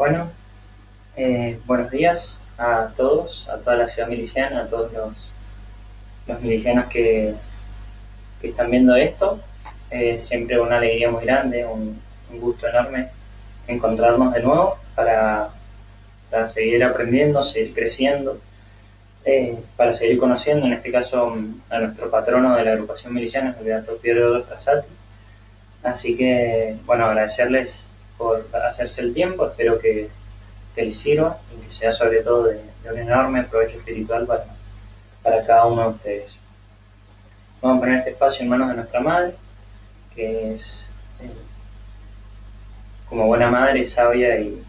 Bueno, buenos días a todos, a toda la ciudad miliciana, a todos los milicianos que están viendo esto. Siempre una alegría muy grande, un gusto enorme encontrarnos de nuevo para seguir aprendiendo, seguir creciendo, para seguir conociendo, en este caso, a nuestro patrono de la agrupación miliciana, el beato Piero Frassati. Así que, bueno, agradecerles por hacerse el tiempo, espero que les sirva y que sea sobre todo de un enorme provecho espiritual para cada uno de ustedes. Vamos a poner este espacio en manos de nuestra madre, que es eh, como buena madre, sabia y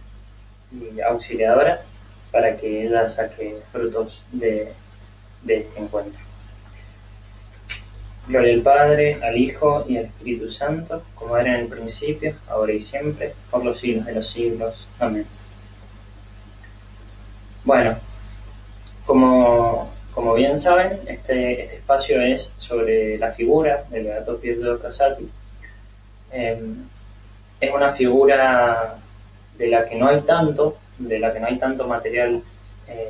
auxiliadora, para que ella saque frutos de este encuentro. Gloria al Padre, al Hijo y al Espíritu Santo, como era en el principio, ahora y siempre, por los siglos de los siglos. Amén. Bueno, como bien saben, este espacio es sobre la figura del beato Pietro Frassati. Eh, es una figura de la que no hay tanto material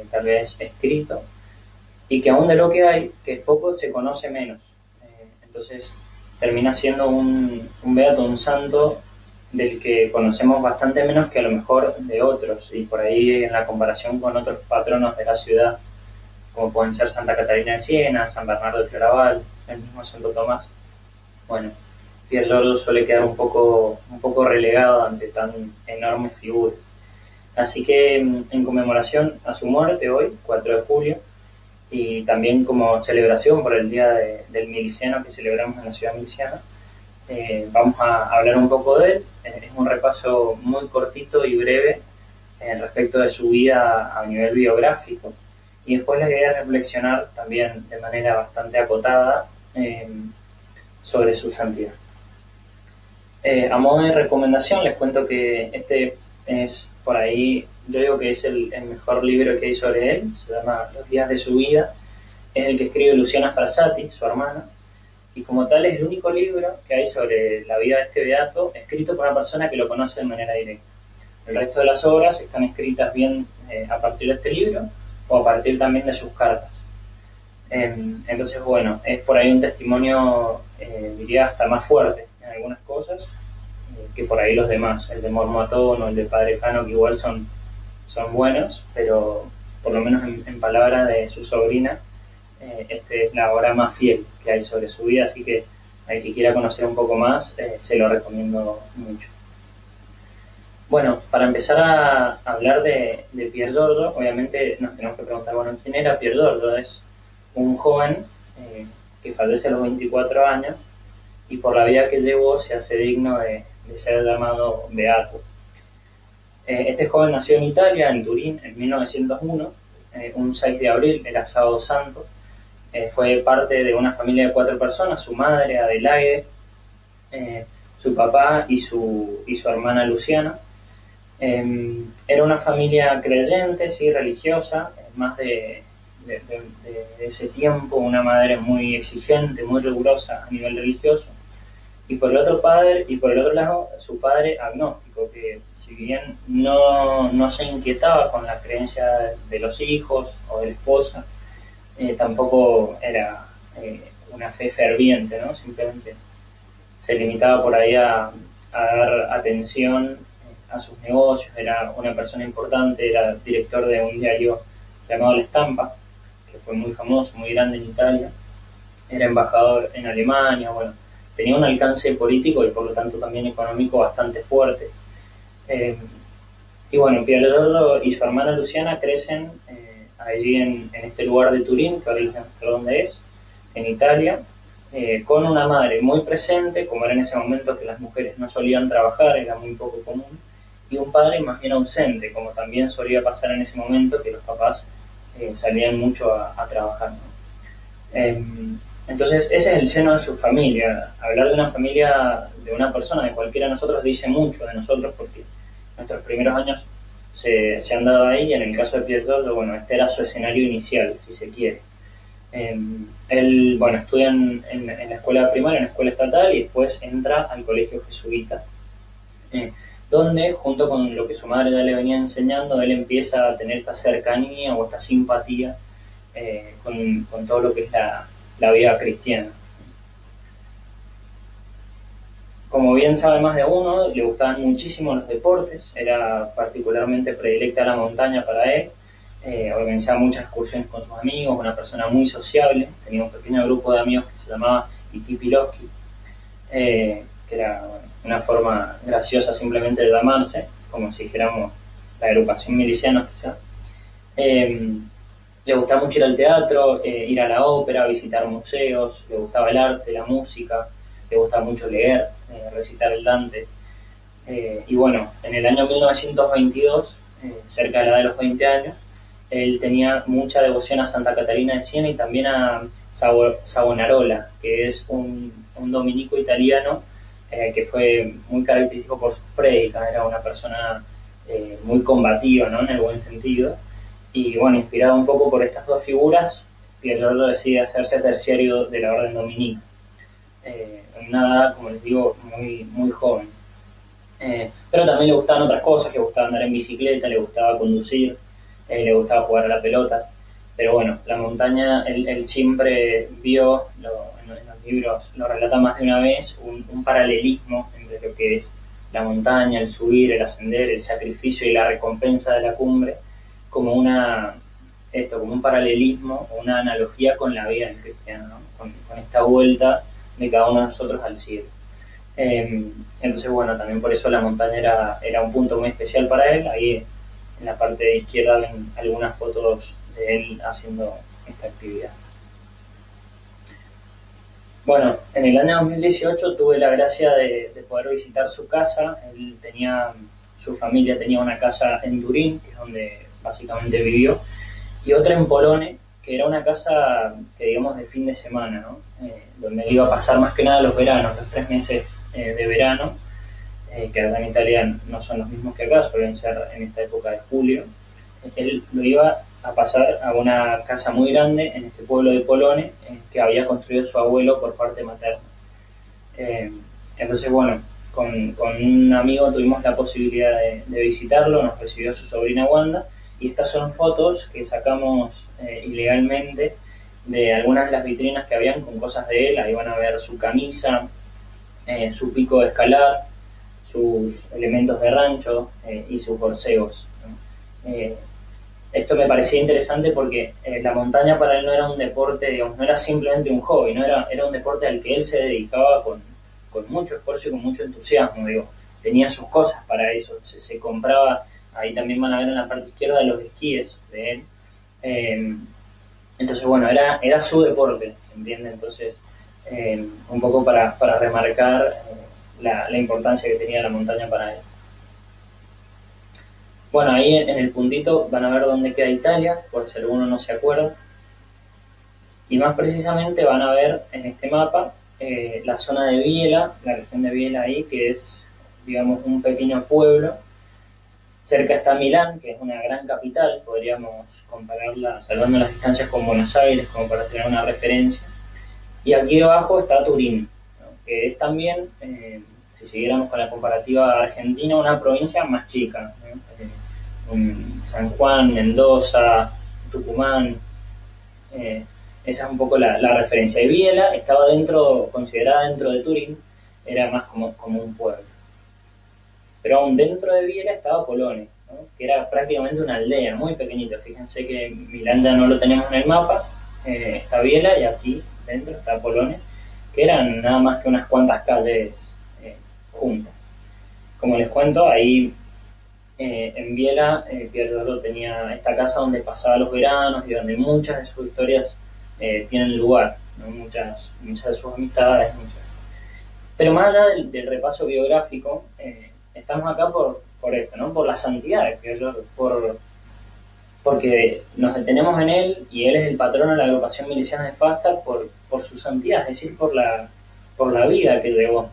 tal vez escrito, y que aún de lo que hay, que es poco, se conoce menos. Entonces termina siendo un beato, un santo del que conocemos bastante menos que a lo mejor de otros, y por ahí en la comparación con otros patronos de la ciudad, como pueden ser Santa Catarina de Siena, San Bernardo de Claraval, el mismo Santo Tomás. Bueno, Pier Giorgio suele quedar un poco relegado ante tan enormes figuras. Así que en conmemoración a su muerte hoy, 4 de julio, y también como celebración por el Día del Miliciano que celebramos en la ciudad miliciana, vamos a hablar un poco de él. Es un repaso muy cortito y breve respecto de su vida a nivel biográfico, y después les voy a reflexionar también de manera bastante acotada sobre su santidad. A modo de recomendación les cuento que este es por ahí, yo digo que es el mejor libro que hay sobre él, se llama Los días de su vida, es el que escribe Luciana Frassati, su hermana, y como tal es el único libro que hay sobre la vida de este beato escrito por una persona que lo conoce de manera directa. El resto de las obras están escritas bien a partir de este libro o a partir también de sus cartas. Entonces, bueno, es por ahí un testimonio, diría, hasta más fuerte en algunas cosas que por ahí los demás. El de Mormatón o el de Padre Cano, que igual son buenos, pero por lo menos en palabras de su sobrina, este es la obra más fiel que hay sobre su vida, así que al que quiera conocer un poco más, se lo recomiendo mucho. Bueno, para empezar a hablar de Pier Giorgio, obviamente nos tenemos que preguntar, bueno, ¿quién era Pier Giorgio? Es un joven que fallece a los 24 años y por la vida que llevó se hace digno de ser llamado beato. Este joven nació en Italia, en Turín, en 1901, un 6 de abril, era sábado santo. Fue parte de una familia de 4 personas, su madre, Adelaide, su papá y su hermana Luciana. Era una familia creyente, sí, religiosa, más de ese tiempo, una madre muy exigente, muy rigurosa a nivel religioso. Y por el otro lado, su padre agnóstico, que si bien no se inquietaba con las creencias de los hijos o de la esposa, tampoco era una fe ferviente, ¿no? Simplemente se limitaba por ahí a dar atención a sus negocios, era una persona importante, era director de un diario llamado La Estampa, que fue muy famoso, muy grande en Italia, era embajador en Alemania, bueno, tenía un alcance político y por lo tanto también económico bastante fuerte. Eh, y bueno, Pier Giorgio y su hermana Luciana crecen allí en este lugar de Turín, que ahora les muestro dónde es, en Italia, con una madre muy presente, como era en ese momento que las mujeres no solían trabajar, era muy poco común, y un padre más bien ausente, como también solía pasar en ese momento, que los papás salían mucho a trabajar, ¿no? Entonces, ese es el seno de su familia. Hablar de una familia, de una persona, de cualquiera de nosotros, dice mucho de nosotros porque nuestros primeros años se han dado ahí, y en el caso de Pier Giorgio, bueno, este era su escenario inicial, si se quiere. Él, bueno, estudia en la escuela primaria, en la escuela estatal, y después entra al colegio jesuita. donde junto con lo que su madre ya le venía enseñando, él empieza a tener esta cercanía o esta simpatía con todo lo que es la vida cristiana. Como bien sabe más de uno, le gustaban muchísimo los deportes, era particularmente predilecta la montaña para él, organizaba muchas excursiones con sus amigos, una persona muy sociable, tenía un pequeño grupo de amigos que se llamaba Itipiloski, que era bueno, una forma graciosa simplemente de llamarse, como si dijéramos la agrupación milicianos quizás. Le gustaba mucho ir al teatro, ir a la ópera, visitar museos, le gustaba el arte, la música, le gustaba mucho leer, recitar el Dante. Y bueno, en el año 1922, cerca de la edad de los 20 años, él tenía mucha devoción a Santa Catalina de Siena y también a Savonarola, que es un dominico italiano que fue muy característico por sus prédicas, era una persona muy combativa, ¿no? En el buen sentido. Y bueno, inspirado un poco por estas dos figuras, Piergiorgio decide hacerse terciario de la Orden Dominica. En una edad, como les digo, muy, muy joven. Pero también le gustaban otras cosas, le gustaba andar en bicicleta, le gustaba conducir, le gustaba jugar a la pelota. Pero bueno, la montaña, él siempre vio, en los libros lo relata más de una vez, un paralelismo entre lo que es la montaña, el subir, el ascender, el sacrificio y la recompensa de la cumbre, como como un paralelismo o una analogía con la vida del cristiano, ¿no? Con esta vuelta de cada uno de nosotros al cielo. Entonces, bueno, también por eso la montaña era un punto muy especial para él. Ahí en la parte de izquierda ven algunas fotos de él haciendo esta actividad. Bueno, en el año 2018 tuve la gracia de poder visitar su casa. Su familia tenía una casa en Turín, que es donde básicamente vivió, y otra en Polone, que era una casa que digamos de fin de semana, ¿no? Donde él iba a pasar más que nada los veranos, los 3 meses de verano, que allá en Italia no son los mismos que acá, suelen ser en esta época de julio. Él lo iba a pasar a una casa muy grande en este pueblo de Polone, que había construido su abuelo por parte materna. Entonces, bueno, con un amigo tuvimos la posibilidad de visitarlo, nos recibió su sobrina Wanda, y estas son fotos que sacamos ilegalmente de algunas de las vitrinas que habían con cosas de él. Ahí van a ver su camisa, su pico de escalar, sus elementos de rancho y sus borcegos, ¿no? Esto me parecía interesante porque la montaña para él no era un deporte, digamos, no era simplemente un hobby, no era un deporte al que él se dedicaba con mucho esfuerzo y con mucho entusiasmo, digo, tenía sus cosas para eso, se compraba, ahí también van a ver en la parte izquierda los esquíes de él, entonces bueno, era su deporte, ¿se entiende? Entonces, un poco para remarcar la importancia que tenía la montaña para él. Bueno, ahí en el puntito van a ver dónde queda Italia, por si alguno no se acuerda. Y más precisamente van a ver en este mapa la zona de Biela, la región de Biela ahí, que es, digamos, un pequeño pueblo. Cerca está Milán, que es una gran capital, podríamos compararla, salvando las distancias con Buenos Aires, como para tener una referencia. Y aquí debajo está Turín, ¿no? Que es también, si siguiéramos con la comparativa argentina, una provincia más chica, ¿no? San Juan, Mendoza, Tucumán, esa es un poco la referencia. Y Biela estaba considerada dentro de Turín, era más como un pueblo. Pero aún dentro de Biela estaba Polone, ¿no? Que era prácticamente una aldea muy pequeñita. Fíjense que Milán ya no lo tenemos en el mapa, está Biela y aquí dentro está Polone, que eran nada más que unas cuantas calles juntas. Como les cuento, ahí en Biela, Piergiorgio tenía esta casa donde pasaba los veranos y donde muchas de sus historias tienen lugar, ¿no? Muchas de sus amistades. Pero más allá del repaso biográfico, estamos acá por esto, ¿no? Por la santidad de Piergiorgio, porque nos detenemos en él y él es el patrono de la agrupación miliciana de Fasta por su santidad, es decir, por la vida que llevó.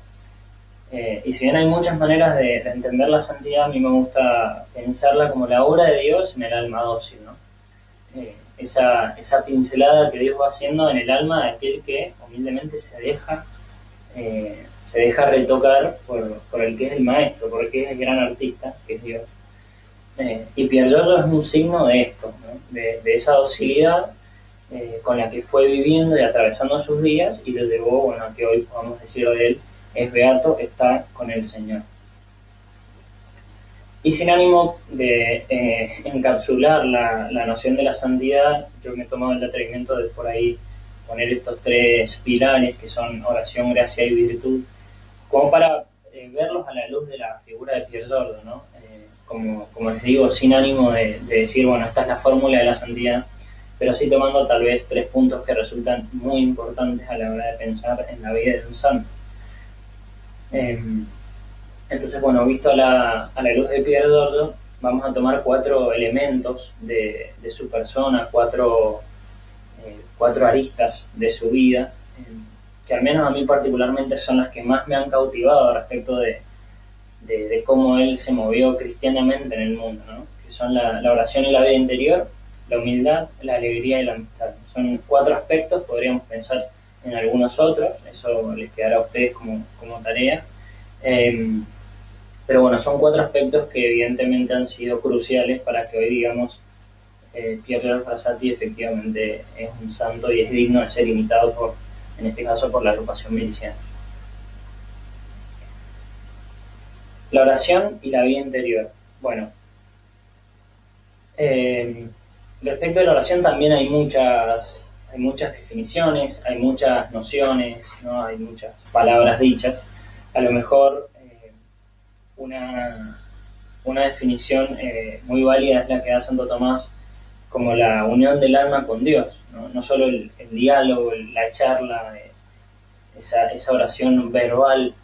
Y si bien hay muchas maneras de entender la santidad, a mí me gusta pensarla como la obra de Dios en el alma dócil, ¿no? Esa pincelada que Dios va haciendo en el alma de aquel que humildemente se deja retocar por el que es el maestro, por el que es el gran artista, que es Dios. Y Pier Giorgio es un signo de esto, ¿no? De esa docilidad con la que fue viviendo y atravesando sus días, y lo llevó, bueno, a que hoy podamos decirlo de él, es beato, está con el Señor. Y sin ánimo de encapsular la noción de la santidad, yo me he tomado el atrevimiento de por ahí poner estos tres pilares que son oración, gracia y virtud, como para verlos a la luz de la figura de Pier Giorgio, ¿no? Como les digo, sin ánimo de decir, bueno, esta es la fórmula de la santidad, pero sí tomando tal vez tres puntos que resultan muy importantes a la hora de pensar en la vida de un santo. Entonces, bueno, visto a la luz de Pier Giorgio, vamos a tomar cuatro elementos de su persona, cuatro aristas de su vida, que al menos a mí particularmente son las que más me han cautivado respecto de cómo él se movió cristianamente en el mundo, ¿no? Que son la oración y la vida interior, la humildad, la alegría y la amistad. Son cuatro aspectos, podríamos pensar en algunos otros, eso les quedará a ustedes como tarea. Pero bueno, son cuatro aspectos que evidentemente han sido cruciales para que hoy digamos Pier Giorgio Frassati efectivamente es un santo y es digno de ser imitado en este caso por la agrupación miliciana. La oración y la vida interior. Bueno, respecto a la oración también hay muchas definiciones, hay muchas nociones, ¿no? Hay muchas palabras dichas. A lo mejor una definición muy válida es la que da Santo Tomás como la unión del alma con Dios, ¿no? No solo el diálogo, la charla, esa oración verbal,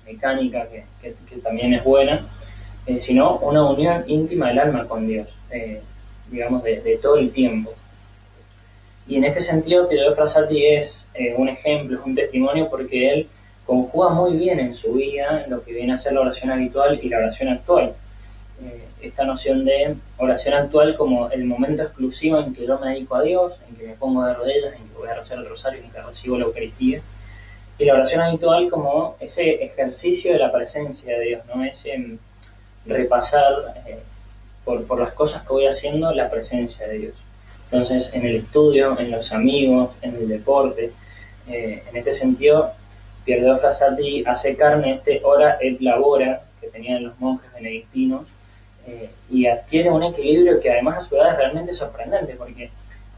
mecánica, que también es buena, sino una unión íntima del alma con Dios, digamos, de todo el tiempo. Y en este sentido, Pier Giorgio Frassati es un ejemplo, es un testimonio, porque él conjuga muy bien en su vida lo que viene a ser la oración habitual y la oración actual. Esta noción de oración actual como el momento exclusivo en que yo me dedico a Dios, en que me pongo de rodillas, en que voy a rezar el rosario, en que recibo la Eucaristía, y la oración habitual como ese ejercicio de la presencia de Dios, ¿no? Ese repasar por las cosas que voy haciendo la presencia de Dios. Entonces, en el estudio, en los amigos, en el deporte, en este sentido, Pier Giorgio Frassati hace carne este ora et labora que tenían los monjes benedictinos, y adquiere un equilibrio que además a su edad es realmente sorprendente, porque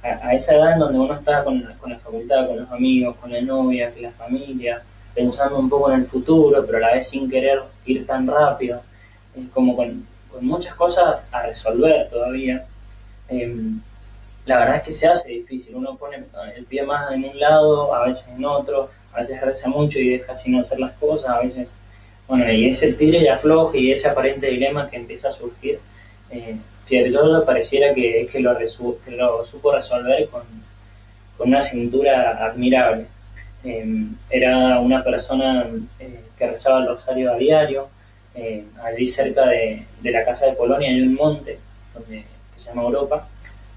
a esa edad en donde uno está con la facultad, con los amigos, con la novia, con la familia, pensando un poco en el futuro, pero a la vez sin querer ir tan rápido, como con muchas cosas a resolver todavía, la verdad es que se hace difícil. Uno pone el pie más en un lado, a veces en otro, a veces reza mucho y deja sin hacer las cosas, a veces... Bueno, y ese tire y afloje y ese aparente dilema que empieza a surgir, Pier Giorgio pareciera que lo supo resolver con una cintura admirable. Era una persona que rezaba el rosario a diario. Allí cerca de la casa de Colonia hay un monte que se llama Europa,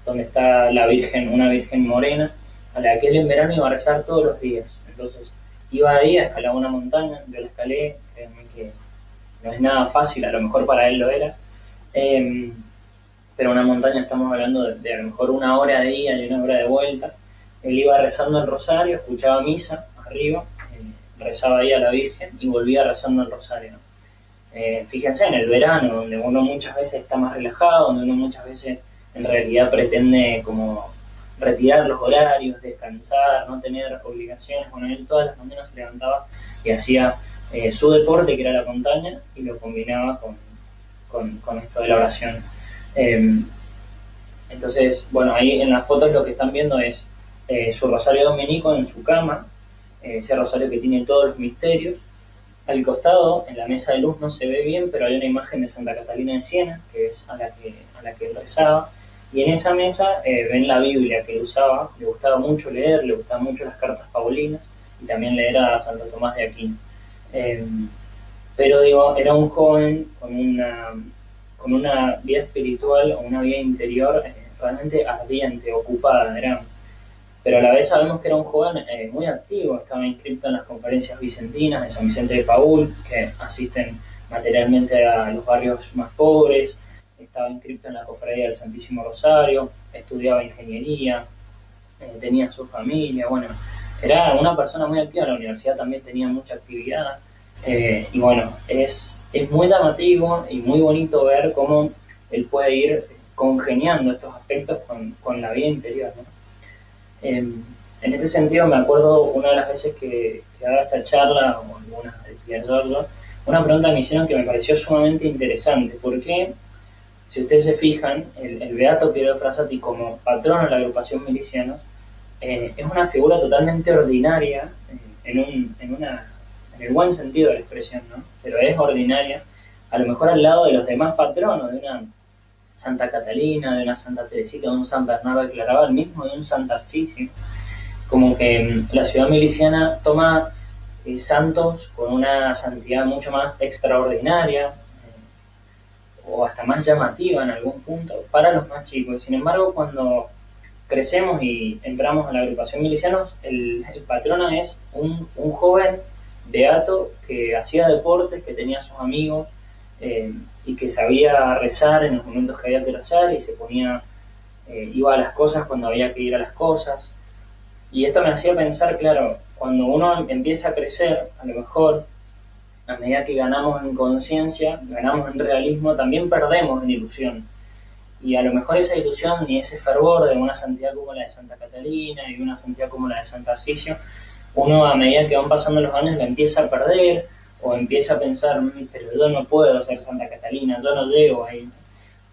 donde está una virgen morena, a la que él en verano iba a rezar todos los días. Entonces iba ahí, escalaba una montaña, yo la escalé, créanme que no es nada fácil, a lo mejor para él lo era, pero una montaña estamos hablando de a lo mejor una hora de ida y una hora de vuelta. Él iba rezando el rosario, escuchaba misa arriba, rezaba ahí a la Virgen y volvía rezando el rosario, ¿no? Fíjense, en el verano, donde uno muchas veces está más relajado, donde uno muchas veces en realidad pretende como retirar los horarios, descansar, no tener obligaciones. Bueno, él todas las mañanas se levantaba y hacía su deporte, que era la montaña, y lo combinaba con esto de la oración. Entonces, bueno, ahí en las fotos lo que están viendo es su rosario dominico en su cama, ese rosario que tiene todos los misterios. Al costado, en la mesa de luz no se ve bien, pero hay una imagen de Santa Catalina de Siena, que es a la que él rezaba. Y en esa mesa ven la Biblia que él usaba. Le gustaba mucho leer, le gustaban mucho las cartas paulinas y también leer a Santo Tomás de Aquino. Pero digo, era un joven con una vida espiritual o una vida interior realmente ardiente, ocupada. pero a la vez sabemos que era un joven muy activo, estaba inscrito en las conferencias vicentinas de San Vicente de Paúl, que asisten materialmente a los barrios más pobres, estaba inscrito en la cofradía del Santísimo Rosario, estudiaba ingeniería, tenía su familia, bueno, era una persona muy activa, la universidad también tenía mucha actividad, y bueno, es muy llamativo y muy bonito ver cómo él puede ir congeniando estos aspectos con la vida interior, ¿no? En este sentido me acuerdo una de las veces que daba esta charla, o algunas de Pierre Giorgio, una pregunta me hicieron que me pareció sumamente interesante, porque si ustedes se fijan, el Beato Piero Frassati como patrono de la agrupación Milicianos es una figura totalmente ordinaria, en el buen sentido de la expresión, ¿no? Pero es ordinaria, a lo mejor al lado de los demás patronos, de una Santa Catalina, de una Santa Teresita, de un San Bernardo de Claraval, mismo de un San Tarcisio. Como que la ciudad miliciana toma santos con una santidad mucho más extraordinaria, o hasta más llamativa en algún punto para los más chicos. Sin embargo, cuando crecemos y entramos a la agrupación Milicianos, el patrono es un joven beato que hacía deportes, que tenía sus amigos, y que sabía rezar en los momentos que había que rezar, y se ponía, iba a las cosas cuando había que ir a las cosas. Y esto me hacía pensar, claro, cuando uno empieza a crecer, a lo mejor a medida que ganamos en conciencia, ganamos en realismo, también perdemos en ilusión. Y a lo mejor esa ilusión y ese fervor de una santidad como la de Santa Catalina y una santidad como la de San Tarcisio, uno a medida que van pasando los años la empieza a perder, o empieza a pensar, pero yo no puedo ser Santa Catalina, yo no llego ahí.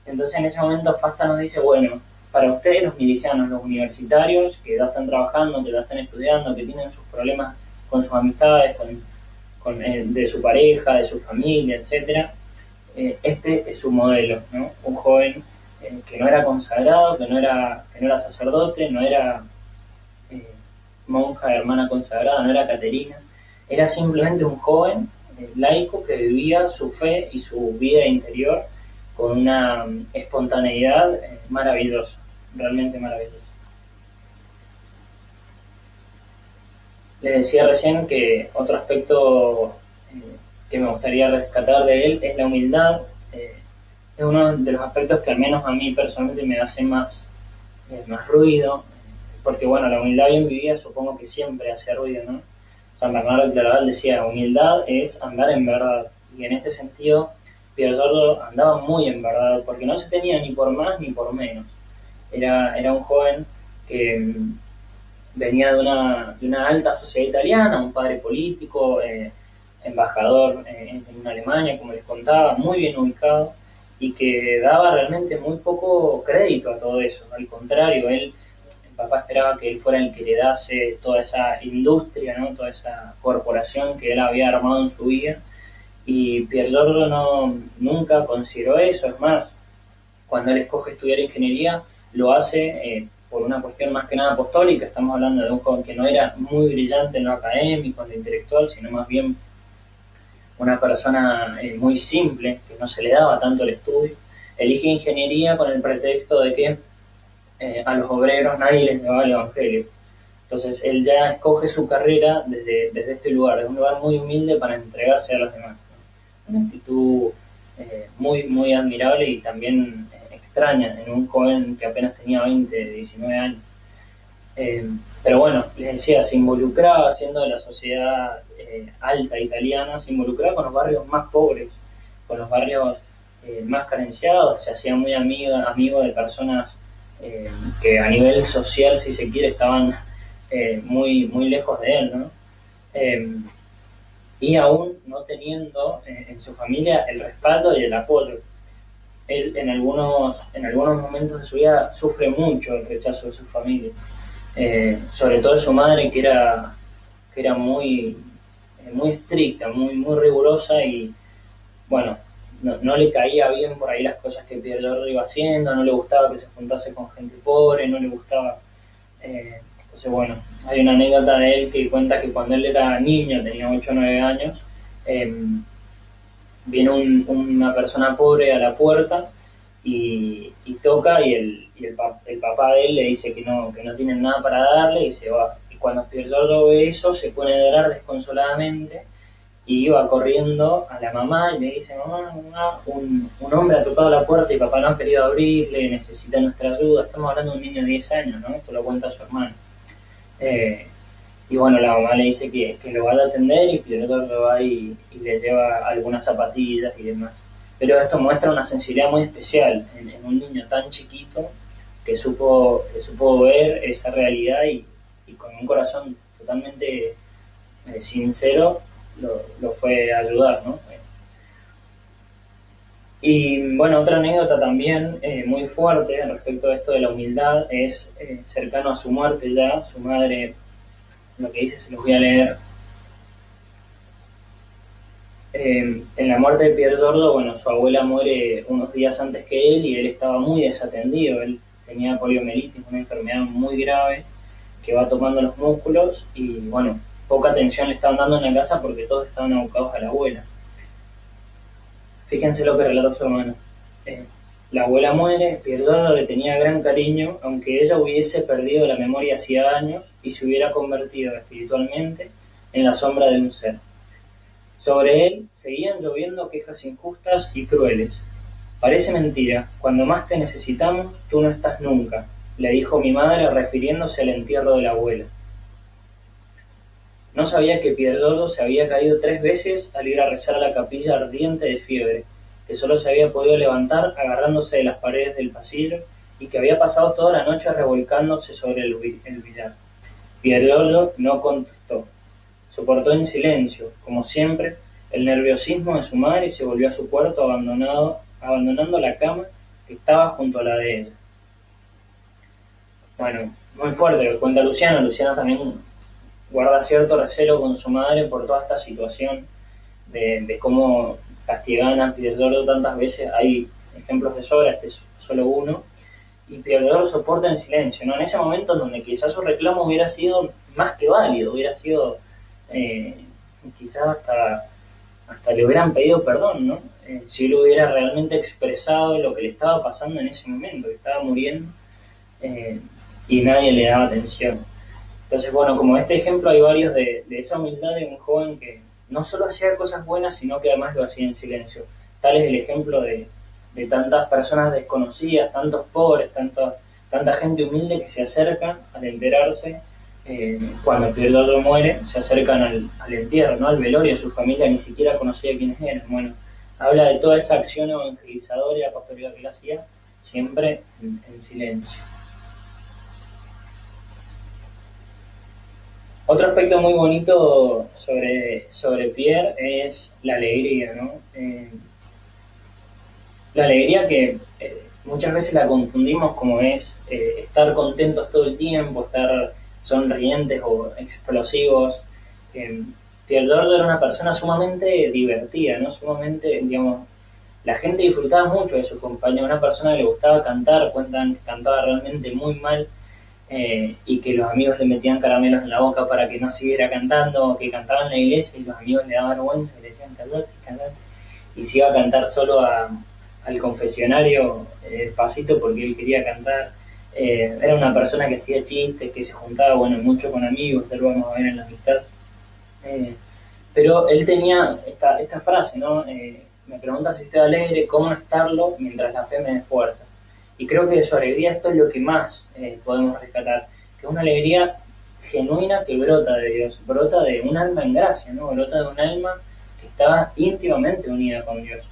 Entonces en ese momento Fasta nos dice, bueno, para ustedes los milicianos, los universitarios, que ya están trabajando, que ya están estudiando, que tienen sus problemas con sus amistades, de su pareja, de su familia, etcétera, este es su modelo, ¿no? Un joven que no era consagrado, que no era sacerdote, no era monja, hermana consagrada, no era Caterina, era simplemente un joven laico que vivía su fe y su vida interior con una espontaneidad maravillosa, realmente maravillosa. Les decía recién que otro aspecto que me gustaría rescatar de él es la humildad. Es uno de los aspectos que al menos a mí personalmente me hace más ruido, porque bueno, la humildad bien vivida supongo que siempre hace ruido, ¿no? San Bernardo de Claraval decía, humildad es andar en verdad, y en este sentido Pier Giorgio andaba muy en verdad, porque no se tenía ni por más ni por menos. Era un joven que venía de una alta sociedad italiana, un padre político, embajador en Alemania, como les contaba, muy bien ubicado, y que daba realmente muy poco crédito a todo eso. Al contrario, el papá esperaba que él fuera el que le dase toda esa industria, ¿no? Toda esa corporación que él había armado en su vida, y Pier Giorgio nunca consideró eso. Es más, cuando él escoge estudiar ingeniería, lo hace por una cuestión más que nada apostólica. Estamos hablando de un joven que no era muy brillante en lo académico, en lo intelectual, sino más bien una persona muy simple, que no se le daba tanto el estudio. Elige ingeniería con el pretexto de que a los obreros nadie les llevaba el evangelio. Entonces él ya escoge su carrera desde este lugar, de un lugar muy humilde para entregarse a los demás, ¿no? Una actitud muy admirable y también extraña en un joven que apenas tenía 20, 19 años. Pero bueno, les decía, se involucraba, siendo de la sociedad alta italiana, se involucraba con los barrios más pobres, con los barrios más carenciados, se hacía muy amigo de personas que a nivel social, si se quiere, estaban muy lejos de él, ¿no? Y aún no teniendo en su familia el respaldo y el apoyo. Él en algunos momentos de su vida sufre mucho el rechazo de su familia, sobre todo de su madre, que era muy estricta, muy rigurosa, y bueno, no le caía bien por ahí las cosas que Pier Giorgio iba haciendo, no le gustaba que se juntase con gente pobre, no le gustaba. Entonces, bueno, hay una anécdota de él que cuenta que cuando él era niño, tenía 8 o 9 años, viene una persona pobre a la puerta y toca el papá de él le dice que no tienen nada para darle y se va. Y cuando Piergiorgio ve eso se pone a llorar desconsoladamente y iba corriendo a la mamá y le dice, mamá, mamá, un hombre ha tocado la puerta y papá no ha querido abrirle, necesita nuestra ayuda. Estamos hablando de un niño de 10 años, ¿no? Esto lo cuenta su hermano. Y bueno, la mamá le dice que lo va a atender y Piergiorgio va y le lleva algunas zapatillas y demás. Pero esto muestra una sensibilidad muy especial en un niño tan chiquito que supo ver esa realidad y con un corazón totalmente sincero lo fue a ayudar, ¿no? Y bueno, otra anécdota también muy fuerte respecto a esto de la humildad es cercano a su muerte ya, su madre, lo que dice se los voy a leer. En la muerte de Piergiorgio, bueno, su abuela muere unos días antes que él y él estaba muy desatendido. Él tenía poliomielitis, una enfermedad muy grave que va tomando los músculos y, bueno, poca atención le estaban dando en la casa porque todos estaban abocados a la abuela. Fíjense lo que relata su hermano. Eh, la abuela muere, Piergiorgio le tenía gran cariño, aunque ella hubiese perdido la memoria hacía años y se hubiera convertido espiritualmente en la sombra de un ser. Sobre él seguían lloviendo quejas injustas y crueles. Parece mentira, cuando más te necesitamos, tú no estás nunca, le dijo mi madre refiriéndose al entierro de la abuela. No sabía que Piergiorgio se había caído 3 veces al ir a rezar a la capilla ardiente de fiebre, que solo se había podido levantar agarrándose de las paredes del pasillo y que había pasado toda la noche revolcándose sobre el billar. Piergiorgio no contestó. Soportó en silencio, como siempre, el nerviosismo de su madre y se volvió a su cuarto abandonando la cama que estaba junto a la de ella. Bueno, muy fuerte lo cuenta Luciana. Luciana también guarda cierto recelo con su madre por toda esta situación de cómo castigaban a Piergiorgio tantas veces. Hay ejemplos de sobra, este es solo uno. Y Piergiorgio soporta en silencio, ¿no? En ese momento en donde quizás su reclamo hubiera sido más que válido, hubiera sido eh, quizás hasta le hubieran pedido perdón, ¿no? Si él hubiera realmente expresado lo que le estaba pasando en ese momento, que estaba muriendo eh, y nadie le daba atención. Entonces, bueno, como este ejemplo hay varios de esa humildad de un joven que no solo hacía cosas buenas, sino que además lo hacía en silencio. Tal es el ejemplo de tantas personas desconocidas, tantos pobres, tanta gente humilde que se acercan al enterarse cuando Piergiorgio muere, se acercan al entierro, ¿no? Al velorio, su familia ni siquiera conocía quiénes eran. Bueno, habla de toda esa acción evangelizadora y apostólica que él hacía, siempre en silencio. Otro aspecto muy bonito sobre Pierre es la alegría, ¿no? La alegría que muchas veces la confundimos como es estar contentos todo el tiempo, estar sonrientes o explosivos. Eh, Piergiorgio era una persona sumamente divertida, ¿no? Sumamente, digamos, la gente disfrutaba mucho de su compañía, una persona que le gustaba cantar, cuentan que cantaba realmente muy mal y que los amigos le metían caramelos en la boca para que no siguiera cantando, que cantaba en la iglesia y los amigos le daban vergüenza y le decían callate, callate, y se iba a cantar solo al confesionario despacito porque él quería cantar. Era una persona que hacía chistes, que se juntaba bueno mucho con amigos, ya lo vamos a ver en la amistad. Eh, pero él tenía esta frase, ¿no? Me preguntas si estoy alegre, ¿cómo no estarlo mientras la fe me dé fuerza? Y creo que de su alegría esto es lo que más podemos rescatar, que es una alegría genuina que brota de Dios, brota de un alma en gracia, ¿no? Brota de un alma que está íntimamente unida con Dios.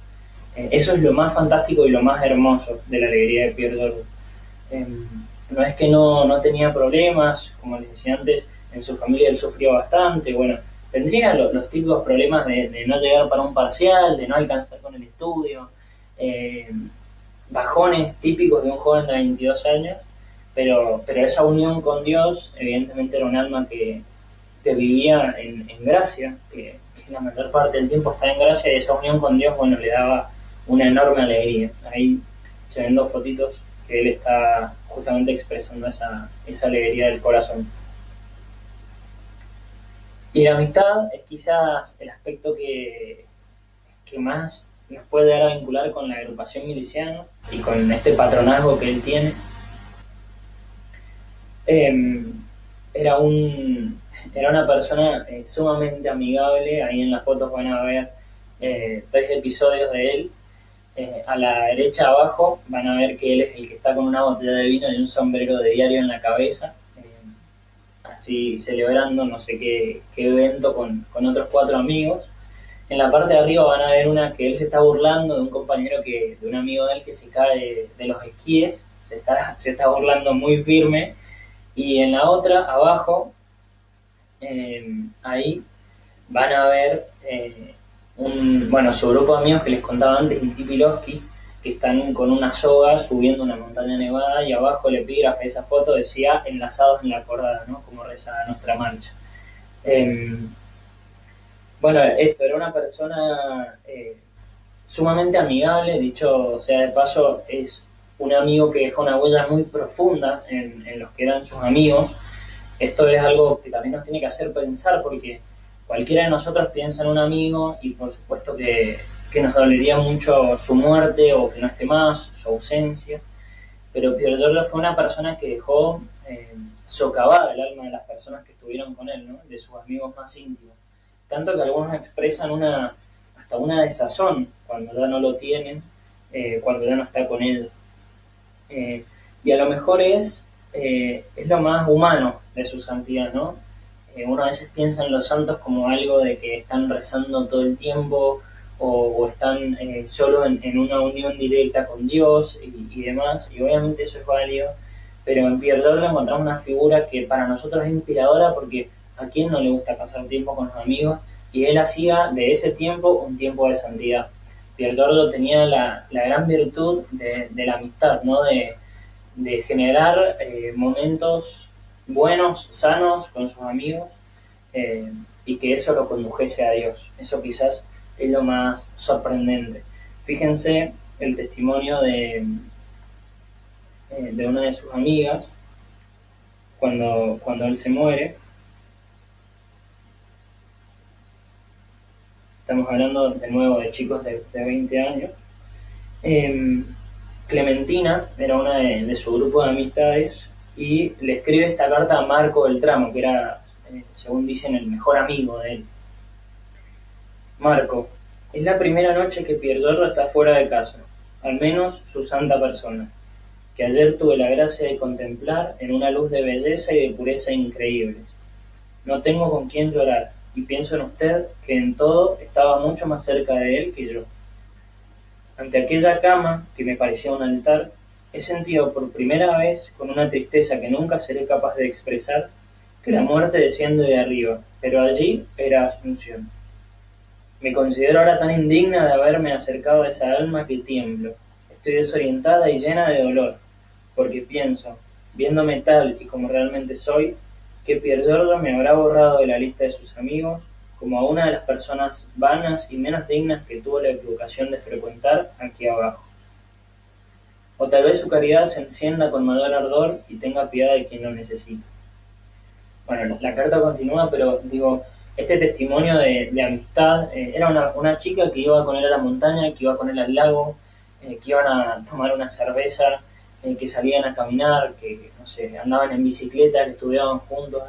Eso es lo más fantástico y lo más hermoso de la alegría de Piergiorgio. Eh, no es que no tenía problemas, como les decía antes, en su familia él sufría bastante, bueno, tendría los típicos problemas de no llegar para un parcial, de no alcanzar con el estudio, eh, bajones típicos de un joven de 22 años, pero esa unión con Dios evidentemente era un alma que vivía en gracia, que la mayor parte del tiempo está en gracia y esa unión con Dios, bueno, le daba una enorme alegría. Ahí se ven dos fotitos que él está justamente expresando esa alegría del corazón. Y la amistad es quizás el aspecto que más nos puede dar a vincular con la agrupación miliciana y con este patronazgo que él tiene. Eh, era, era una persona sumamente amigable. Ahí en las fotos van a ver 3 episodios de él. A la derecha abajo van a ver que él es el que está con una botella de vino y un sombrero de diario en la cabeza, así celebrando no sé qué evento con otros 4 amigos. En la parte de arriba van a ver una que él se está burlando de un compañero, de un amigo de él que se cae de los esquíes, se está burlando muy firme. Y en la otra, abajo, ahí van a ver bueno, su grupo de amigos que les contaba antes, el Tipiloski, que están con una soga subiendo una montaña nevada, y abajo el epígrafe de esa foto decía enlazados en la cordada, ¿no? Como reza nuestra marcha. Bueno, esto era una persona sumamente amigable. Dicho sea de paso, es un amigo que deja una huella muy profunda en los que eran sus amigos. Esto es algo que también nos tiene que hacer pensar, porque cualquiera de nosotros piensa en un amigo y por supuesto que nos dolería mucho su muerte o que no esté más, su ausencia. Pero Pierre Giorgio fue una persona que dejó socavada el alma de las personas que estuvieron con él, ¿no? De sus amigos más íntimos. Tanto que algunos expresan hasta una desazón cuando ya no lo tienen, cuando ya no está con él. Y a lo mejor es lo más humano de su santidad, ¿no? Uno a veces piensa en los santos como algo de que están rezando todo el tiempo o están solo en una unión directa con Dios y demás, y obviamente eso es válido, pero en Pierre Giorgio encontramos una figura que para nosotros es inspiradora, porque a quién no le gusta pasar tiempo con los amigos, y él hacía de ese tiempo un tiempo de santidad. Pierre Giorgio tenía la gran virtud de la amistad, ¿no? De generar momentos buenos, sanos con sus amigos, y que eso lo condujese a Dios. Eso quizás es lo más sorprendente. Fíjense el testimonio de una de sus amigas cuando él se muere. Estamos hablando de nuevo de chicos de 20 años. Clementina era una de su grupo de amistades y le escribe esta carta a Marco Beltramo, que era, según dicen, el mejor amigo de él. Marco, es la primera noche que Pierre Giorgio está fuera de casa, al menos su santa persona, que ayer tuve la gracia de contemplar en una luz de belleza y de pureza increíbles. No tengo con quién llorar, y pienso en usted, que en todo estaba mucho más cerca de él que yo. Ante aquella cama, que me parecía un altar, he sentido por primera vez, con una tristeza que nunca seré capaz de expresar, que la muerte desciende de arriba, pero allí era Asunción. Me considero ahora tan indigna de haberme acercado a esa alma que tiemblo. Estoy desorientada y llena de dolor, porque pienso, viéndome tal y como realmente soy, que Pierre Giorgio me habrá borrado de la lista de sus amigos como a una de las personas vanas y menos dignas que tuvo la equivocación de frecuentar aquí abajo. O tal vez su caridad se encienda con mayor ardor y tenga piedad de quien lo necesita. Bueno, la carta continúa, pero digo, este testimonio de amistad, era una chica que iba con él a la montaña, que iba con él al lago, que iban a tomar una cerveza, que salían a caminar, que no sé, andaban en bicicleta, que estudiaban juntos,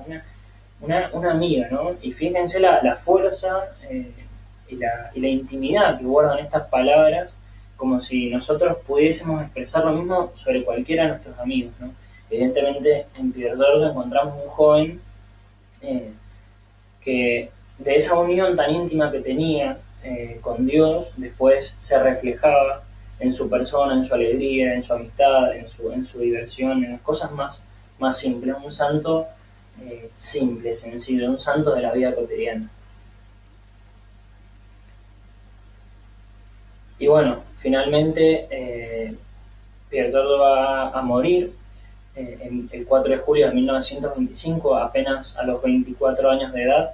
una amiga, ¿no? Y fíjense la fuerza y la intimidad que guardan estas palabras, como si nosotros pudiésemos expresar lo mismo sobre cualquiera de nuestros amigos, ¿no? Evidentemente en Pierre Giorgio encontramos un joven que de esa unión tan íntima que tenía con Dios, después se reflejaba en su persona, en su alegría, en su amistad, en su diversión, en las cosas más simples. Un santo simple, sencillo, un santo de la vida cotidiana. Y bueno, finalmente Pierre Giorgio va a morir el 4 de julio de 1925, apenas a los 24 años de edad,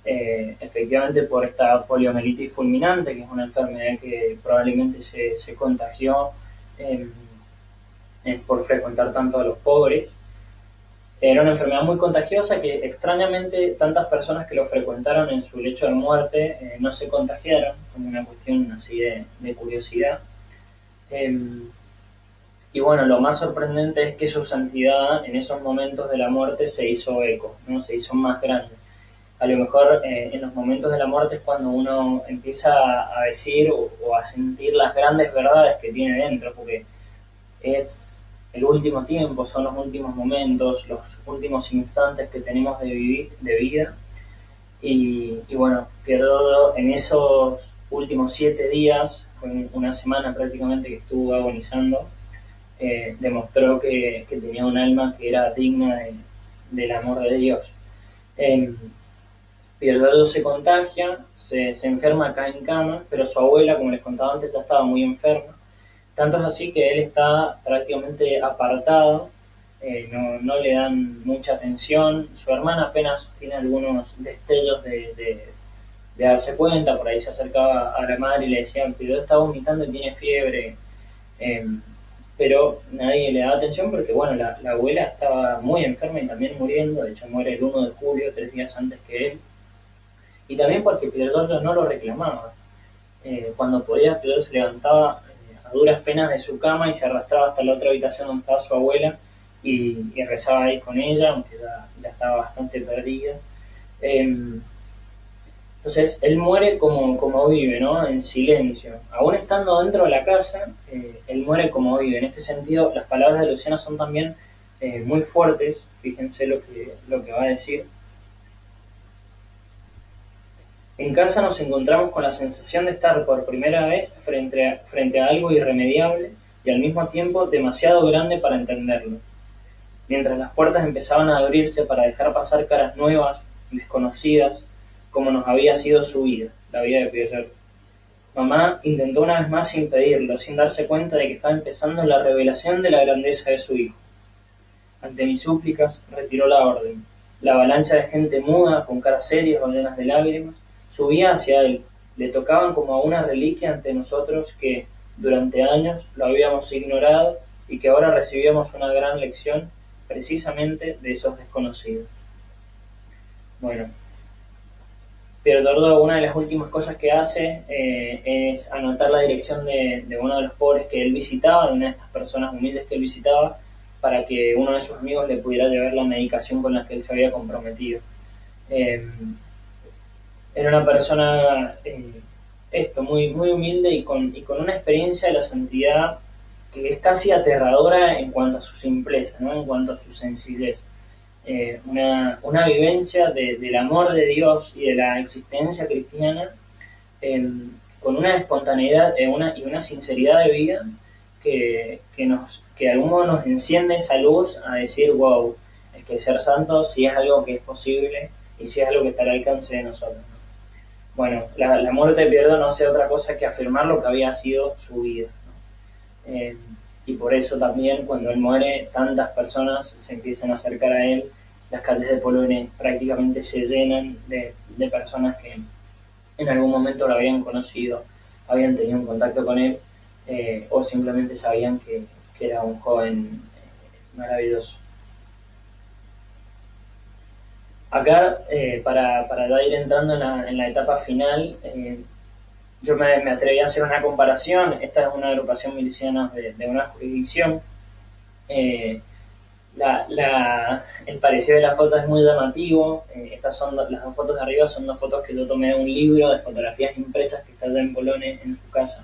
efectivamente por esta poliomielitis fulminante, que es una enfermedad que probablemente se contagió por frecuentar tanto a los pobres. Era una enfermedad muy contagiosa que extrañamente tantas personas que lo frecuentaron en su lecho de muerte no se contagiaron, como una cuestión así de curiosidad. Eh, y bueno, lo más sorprendente es que su santidad en esos momentos de la muerte se hizo eco, ¿no? Se hizo más grande. A lo mejor en los momentos de la muerte es cuando uno empieza a decir o a sentir las grandes verdades que tiene dentro, porque es el último tiempo, son los últimos momentos, los últimos instantes que tenemos de vivir, de vida. Y bueno, Pierdo en esos últimos 7 días, fue una semana prácticamente que estuvo agonizando, demostró que tenía un alma que era digna del amor de Dios. Eh, Pierdo se contagia, se enferma acá en cama, pero su abuela, como les contaba antes, ya estaba muy enferma. Tanto es así que él está prácticamente apartado, no le dan mucha atención. Su hermana apenas tiene algunos destellos de darse cuenta, por ahí se acercaba a la madre y le decían, pero está vomitando y tiene fiebre. Eh, pero nadie le daba atención porque, bueno, la abuela estaba muy enferma y también muriendo. De hecho, muere el 1 de julio, 3 días antes que él. Y también porque Pierre no lo reclamaba. Cuando podía, Pierre se levantaba a duras penas de su cama y se arrastraba hasta la otra habitación donde estaba su abuela y rezaba ahí con ella, aunque ya estaba bastante perdida. Eh, entonces, él muere como vive, ¿no? En silencio. Aún estando dentro de la casa, él muere como vive. En este sentido, las palabras de Luciana son también muy fuertes. Fíjense lo que va a decir. En casa nos encontramos con la sensación de estar por primera vez frente a algo irremediable y al mismo tiempo demasiado grande para entenderlo. Mientras las puertas empezaban a abrirse para dejar pasar caras nuevas, desconocidas, como nos había sido su vida, la vida de Pierre. Mamá intentó una vez más impedirlo, sin darse cuenta de que estaba empezando la revelación de la grandeza de su hijo. Ante mis súplicas, retiró la orden. La avalancha de gente muda, con caras serias o llenas de lágrimas, subía hacia él. Le tocaban como a una reliquia ante nosotros que, durante años, lo habíamos ignorado y que ahora recibíamos una gran lección precisamente de esos desconocidos. Bueno, Piero Tordo, una de las últimas cosas que hace es anotar la dirección de uno de los pobres que él visitaba, de una de estas personas humildes que él visitaba, para que uno de sus amigos le pudiera llevar la medicación con la que él se había comprometido. Eh, Era una persona, muy, muy humilde y con una experiencia de la santidad que es casi aterradora en cuanto a su simpleza, ¿no? En cuanto a su sencillez. Una vivencia del amor de Dios y de la existencia cristiana con una espontaneidad y una sinceridad de vida que de algún modo nos enciende esa luz a decir, wow, es que ser santo sí es algo que es posible y sí es algo que está al alcance de nosotros, ¿no? Bueno, la muerte de Pierdo no hace otra cosa que afirmar lo que había sido su vida, ¿no? Y por eso también cuando él muere, tantas personas se empiezan a acercar a él. Las calles de Polonia prácticamente se llenan de personas que en algún momento lo habían conocido, habían tenido un contacto con él, o simplemente sabían que era un joven maravilloso. Acá, para ya ir entrando en la etapa final, yo me atreví a hacer una comparación. Esta es una agrupación miliciana de una jurisdicción. Eh, el parecido de la foto es muy llamativo. Estas son las dos fotos de arriba, son dos fotos que yo tomé de un libro de fotografías impresas que está allá en Polonia, en su casa.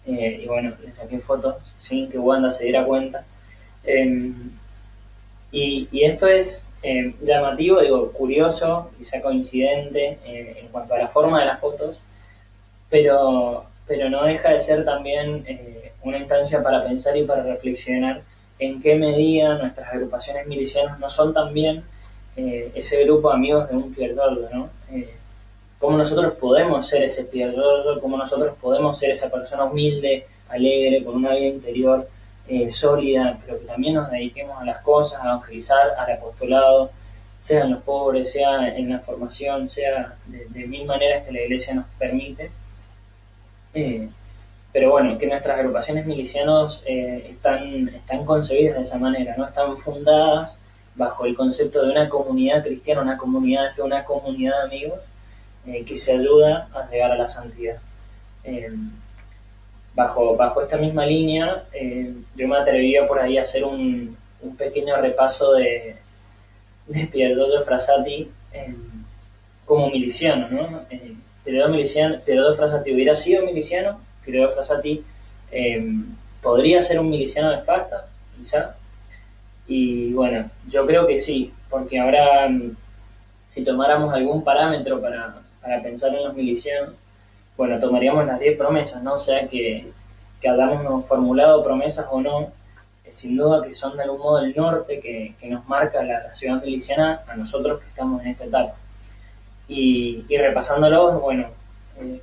Y bueno, le saqué fotos sin que Wanda se diera cuenta. Eh, y esto es llamativo, digo, curioso, quizá coincidente en cuanto a la forma de las fotos, pero no deja de ser también una instancia para pensar y para reflexionar en qué medida nuestras agrupaciones milicianas no son también ese grupo de amigos de un Pierre Tordo, ¿no? Cómo nosotros podemos ser ese Pierre Tordo, cómo nosotros podemos ser esa persona humilde, alegre, con una vida interior sólida, pero que también nos dediquemos a las cosas, a evangelizar, al apostolado, sea en los pobres, sea en la formación, sea de mil maneras que la iglesia nos permite. Pero bueno, que nuestras agrupaciones milicianos están concebidas de esa manera, ¿no? Están fundadas bajo el concepto de una comunidad cristiana, una comunidad de fe, una comunidad de amigos que se ayuda a llegar a la santidad. Eh, bajo esta misma línea, yo me atrevería por ahí a hacer un pequeño repaso de Pier Giorgio Frassati como miliciano, ¿no? Pier Giorgio Frassati hubiera sido miliciano, Pier Giorgio Frassati podría ser un miliciano de Fasta, quizá, y bueno, yo creo que sí, porque ahora si tomáramos algún parámetro para pensar en los milicianos, bueno, tomaríamos las 10 promesas, ¿no? O sea que hayamos formulado promesas o no, sin duda que son de algún modo el norte que nos marca la ciudad miliciana a nosotros que estamos en esta etapa. Y repasándolos, bueno,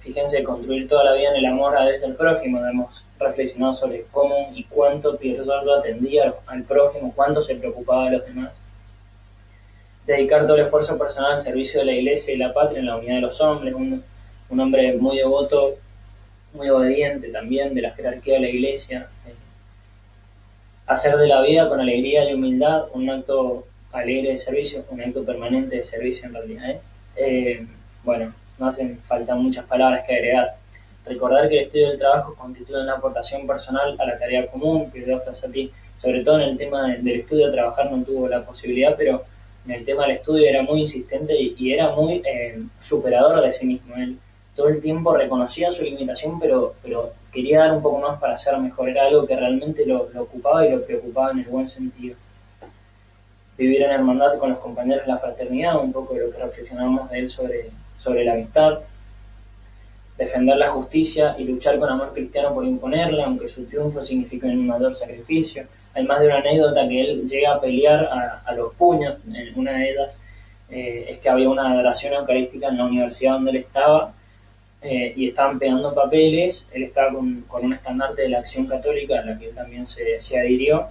fíjense, construir toda la vida en el amor a desde el prójimo, hemos reflexionado sobre cómo y cuánto Pier Giorgio atendía al prójimo, cuánto se preocupaba de los demás. Dedicar todo el esfuerzo personal al servicio de la iglesia y la patria en la unidad de los hombres, un hombre muy devoto, muy obediente también de la jerarquía de la iglesia. Hacer de la vida con alegría y humildad un acto alegre de servicio, un acto permanente de servicio en realidad es. Bueno, no hacen falta muchas palabras que agregar. Recordar que el estudio del trabajo constituye una aportación personal a la tarea común, que Pier Frassati, sobre todo en el tema del estudio de trabajar, no tuvo la posibilidad, pero en el tema del estudio era muy insistente y era muy superador de sí mismo. Él todo el tiempo reconocía su limitación, pero quería dar un poco más para ser mejor. Era algo que realmente lo ocupaba y lo preocupaba en el buen sentido. Vivir en hermandad con los compañeros de la fraternidad, un poco de lo que reflexionamos de él sobre la amistad. Defender la justicia y luchar con amor cristiano por imponerla, aunque su triunfo signifique un mayor sacrificio. Hay más de una anécdota que él llega a pelear a los puños. Una de ellas es que había una adoración eucarística en la universidad donde él estaba, y estaban pegando papeles. Él estaba con un estandarte de la Acción Católica, a la que él también se adhirió.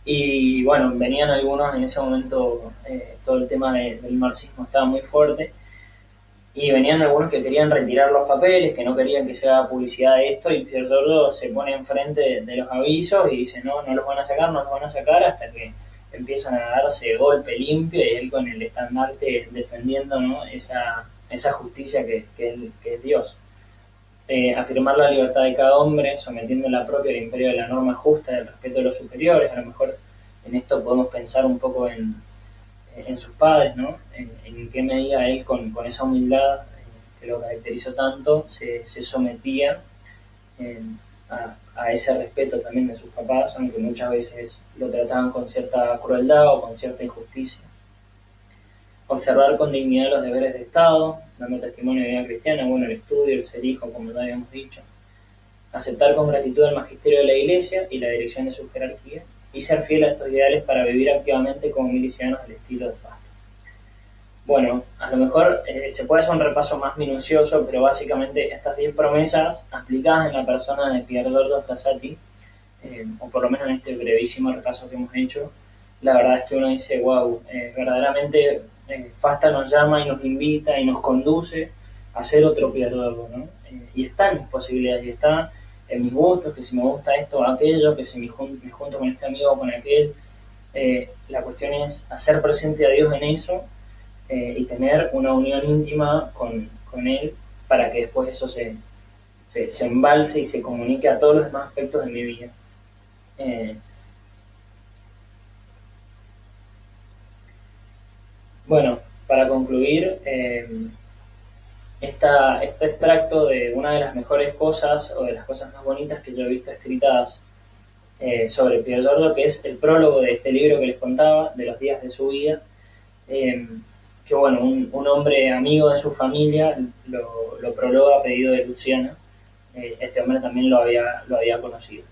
Y bueno, venían algunos en ese momento, todo el tema del marxismo estaba muy fuerte, y venían algunos que querían retirar los papeles, que no querían que se haga publicidad de esto, y Pier Giorgio se pone enfrente de los avisos y dice, no, no los van a sacar, no los van a sacar, hasta que empiezan a darse golpe limpio, y él con el estandarte defendiendo, ¿no?, esa justicia que es Dios. Afirmar la libertad de cada hombre, sometiendo la propia al imperio de la norma justa, del respeto de los superiores. A lo mejor en esto podemos pensar un poco en sus padres, ¿no? En qué medida él con esa humildad que lo caracterizó tanto, se sometía a ese respeto también de sus papás, aunque muchas veces lo trataban con cierta crueldad o con cierta injusticia. Observar con dignidad los deberes de Estado, dando testimonio de vida cristiana, bueno, el estudio, el ser hijo, como ya habíamos dicho. Aceptar con gratitud el magisterio de la Iglesia y la dirección de su jerarquía, y ser fiel a estos ideales para vivir activamente como milicianos del estilo de Fasta. Bueno, a lo mejor se puede hacer un repaso más minucioso, pero básicamente estas 10 promesas aplicadas en la persona de Pier Giorgio Frassati, o por lo menos en este brevísimo repaso que hemos hecho, la verdad es que uno dice, wow, verdaderamente Fasta nos llama y nos invita y nos conduce a ser otro Pier Giorgio, ¿no? Y está en mis posibilidades, y está en mis gustos, que si me gusta esto o aquello, que si me junto con este amigo o con aquel. La cuestión es hacer presente a Dios en eso, y tener una unión íntima con Él, para que después eso se embalse y se comunique a todos los demás aspectos de mi vida. Bueno, para concluir, este extracto de una de las mejores cosas, o de las cosas más bonitas que yo he visto escritas sobre Pier Giorgio, que es el prólogo de este libro que les contaba, de los días de su vida, que bueno, un hombre amigo de su familia lo prologa a pedido de Luciana. Este hombre también lo había conocido.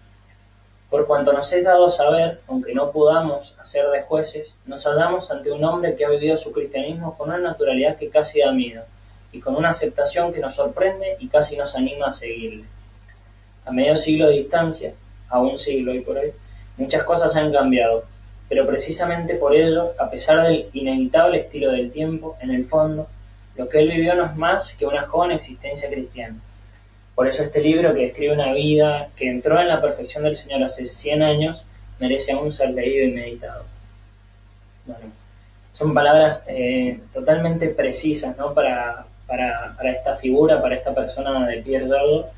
Por cuanto nos es dado saber, aunque no podamos hacer de jueces, nos hallamos ante un hombre que ha vivido su cristianismo con una naturalidad que casi da miedo, y con una aceptación que nos sorprende y casi nos anima a seguirle. A medio siglo de distancia, a un siglo hoy por hoy, muchas cosas han cambiado, pero precisamente por ello, a pesar del inevitable estilo del tiempo, en el fondo, lo que él vivió no es más que una joven existencia cristiana. Por eso este libro, que describe una vida que entró en la perfección del Señor hace 100 años, merece aún ser leído y meditado. Bueno, son palabras totalmente precisas, ¿no? Para esta figura, para esta persona de Pierre Jordo,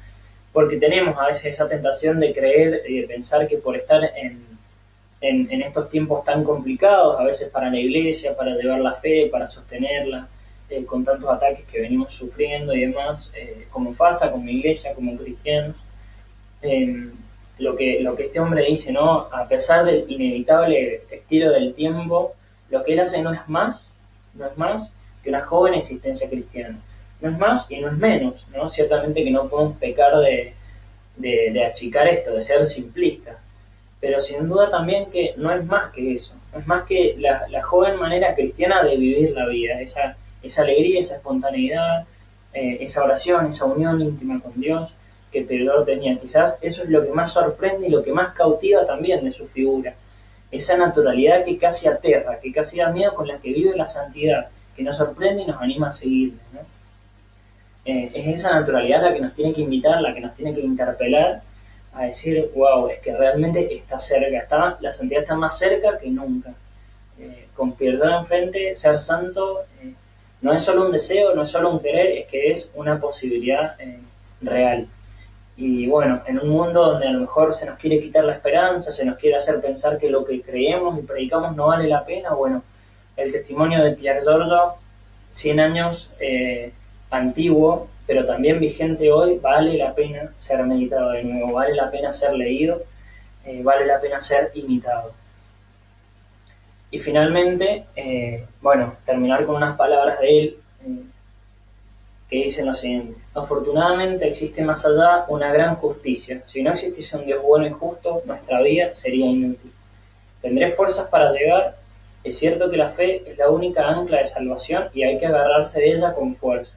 porque tenemos a veces esa tentación de creer y de pensar que por estar en estos tiempos tan complicados, a veces para la iglesia, para llevar la fe, para sostenerla, con tantos ataques que venimos sufriendo y demás, como Fasta, como iglesia, como cristianos, eh, lo que este hombre dice, ¿no? A pesar del inevitable estilo del tiempo, lo que él hace no es más que una joven existencia cristiana. No es más y no es menos, ¿no? Ciertamente que no podemos pecar de achicar esto, de ser simplistas, pero sin duda también que no es más que eso, no es más que la joven manera cristiana de vivir la vida, esa alegría, esa espontaneidad, esa oración, esa unión íntima con Dios que Teodoro tenía. Quizás eso es lo que más sorprende y lo que más cautiva también de su figura, esa naturalidad que casi aterra, que casi da miedo, con la que vive la santidad, que nos sorprende y nos anima a seguirle, ¿no? Es esa naturalidad la que nos tiene que invitar, la que nos tiene que interpelar a decir, wow, es que realmente está cerca, la santidad está más cerca que nunca. Con Pierdón enfrente, ser santo no es solo un deseo, no es solo un querer, es que es una posibilidad real. Y bueno, en un mundo donde a lo mejor se nos quiere quitar la esperanza, se nos quiere hacer pensar que lo que creemos y predicamos no vale la pena, bueno, el testimonio de Pierre Jordo, 100 años antiguo, pero también vigente hoy, vale la pena ser meditado de nuevo, vale la pena ser leído, vale la pena ser imitado. Y finalmente, bueno, terminar con unas palabras de él que dicen lo siguiente: afortunadamente existe más allá una gran justicia. Si no existiese un Dios bueno y justo, nuestra vida sería inútil. Tendré fuerzas para llegar. Es cierto que la fe es la única ancla de salvación y hay que agarrarse de ella con fuerza.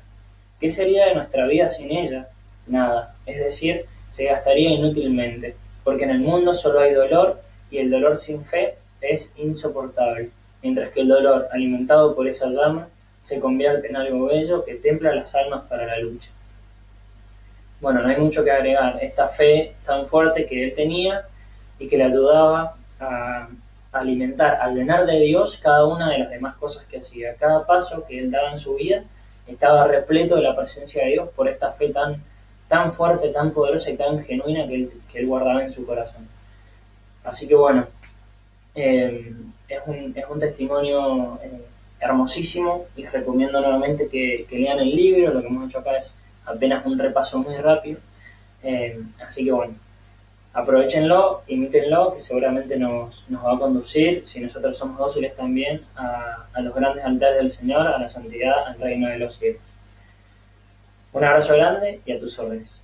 ¿Qué sería de nuestra vida sin ella? Nada, es decir, se gastaría inútilmente, porque en el mundo solo hay dolor y el dolor sin fe es insoportable, mientras que el dolor alimentado por esa llama se convierte en algo bello que templa las almas para la lucha. Bueno, no hay mucho que agregar. Esta fe tan fuerte que él tenía y que le ayudaba a alimentar, a llenar de Dios cada una de las demás cosas que hacía. Cada paso que él daba en su vida estaba repleto de la presencia de Dios por esta fe tan fuerte, tan poderosa y tan genuina que él guardaba en su corazón. Así que bueno, es un testimonio hermosísimo. Les recomiendo nuevamente que lean el libro. Lo que hemos hecho acá es apenas un repaso muy rápido. Así que bueno, aprovechenlo, imítenlo, que seguramente nos va a conducir, si nosotros somos dóciles también, a los grandes altares del Señor, a la santidad, al reino de los cielos. Un abrazo grande y a tus órdenes.